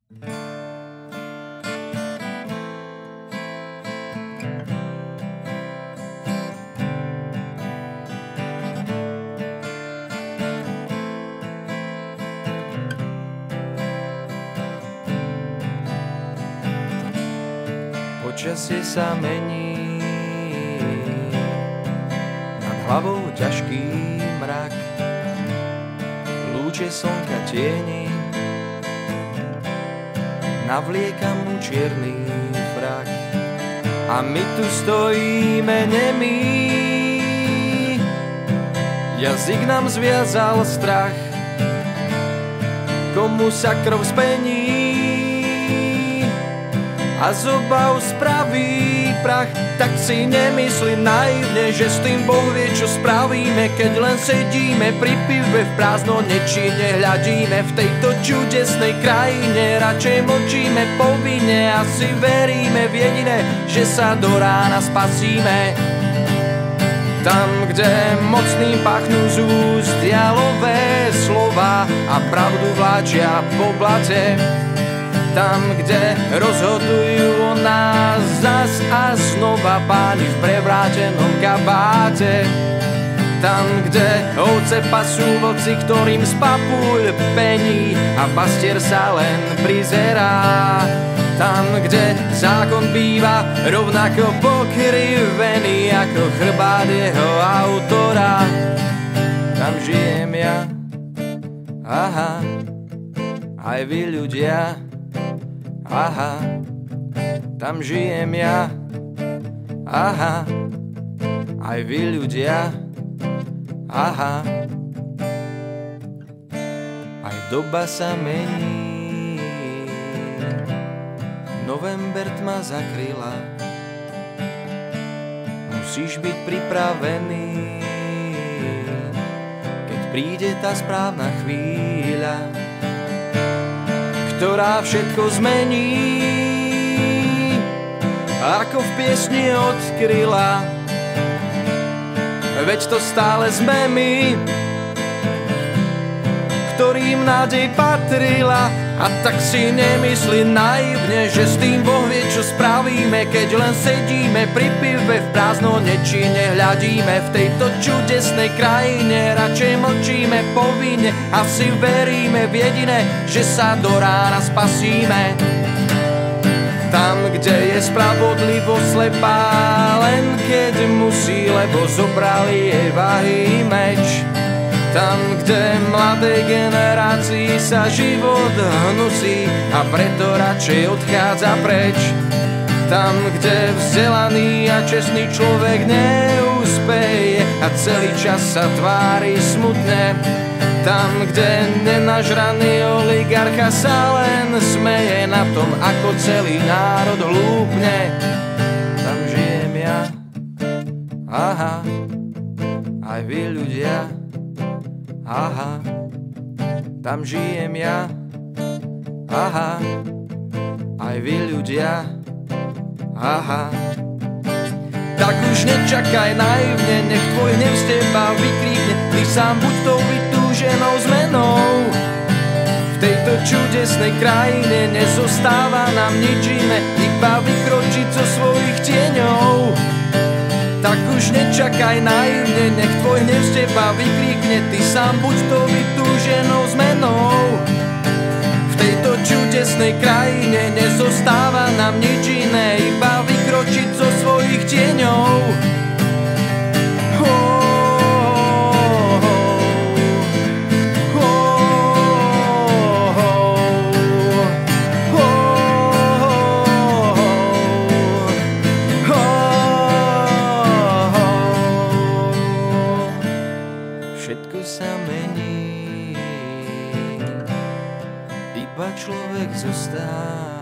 Počasie sa mení, nad hlavou ťažký mrak, lúče slnka tieni, navliekam mu čierny frak. A my tu stojíme nemí, jazyk nám zviazal strach, komu sa krv spení a z obav spraví prach. Tak si nemysli naivne, že s tým Boh vie, čo spravíme, keď len sedíme pri pive v prázdno nečine hľadíme. V tejto čudesnej krajine radšej mlčíme povinne a si veríme v jediné, že sa do rána spasíme. Tam, kde mocným pachnú z úst dialové slova a pravdu vláčia po blate, tam, kde rozhodujú o nás zas a znova páni v prevrátenom kabáte, tam, kde ovce pasú vlci, ktorým z papuľ pení a pastier sa len prizerá, tam, kde zákon býva rovnako pokrivený ako chrbát jeho autora, tam žijem ja, aha, aj vy ľudia. Aha, tam žijem ja, aha, aj vy ľudia, aha. Aj doba sa mení, november tma zakryla, musíš byť pripravený, keď príde tá správna chvíľa, ktorá všetko zmení, ako v piesni odkryla. Veď to stále sme my, ktorým nádej patrila. A tak si nemysli naivne, že s tým Boh vie, čo spravíme, keď len sedíme pri pive v prázdno nečine hľadíme. V tejto čudesnej krajine radšej mlčíme povinne a si veríme v jediné, že sa do rána spasíme. Tam, kde je spravodlivosť slepá, len keď musí, lebo zobrali jej váhy meč. Tam, kde mladej generácii sa život hnusí a preto radšej odchádza preč. Tam, kde vzdelaný a čestný človek neúspeje a celý čas sa tvári smutne. Tam, kde nenažraný oligarcha sa len smeje na tom, ako celý národ hlúpne. Tam žijem ja, aha, aj vy ľudia. Aha, tam žijem ja, aha, aj vy ľudia, aha. Tak už nečakaj naivne, nech tvoj hnev z teba vykríkne, ty sám buď tou vytúženou zmenou. V tejto čudesnej krajine nezostáva nám nič iné, iba vykročiť zo svojich tieňov. Tak už nečakaj naivne, nech tvoj hnev z teba vykríkne, ty sám buď tou vytúženou zmenou. V tejto čudesnej krajine nezostáva nám nič iné, iba vykročiť zo svojich tieňov. Všetko sa mení, iba človek zostáva.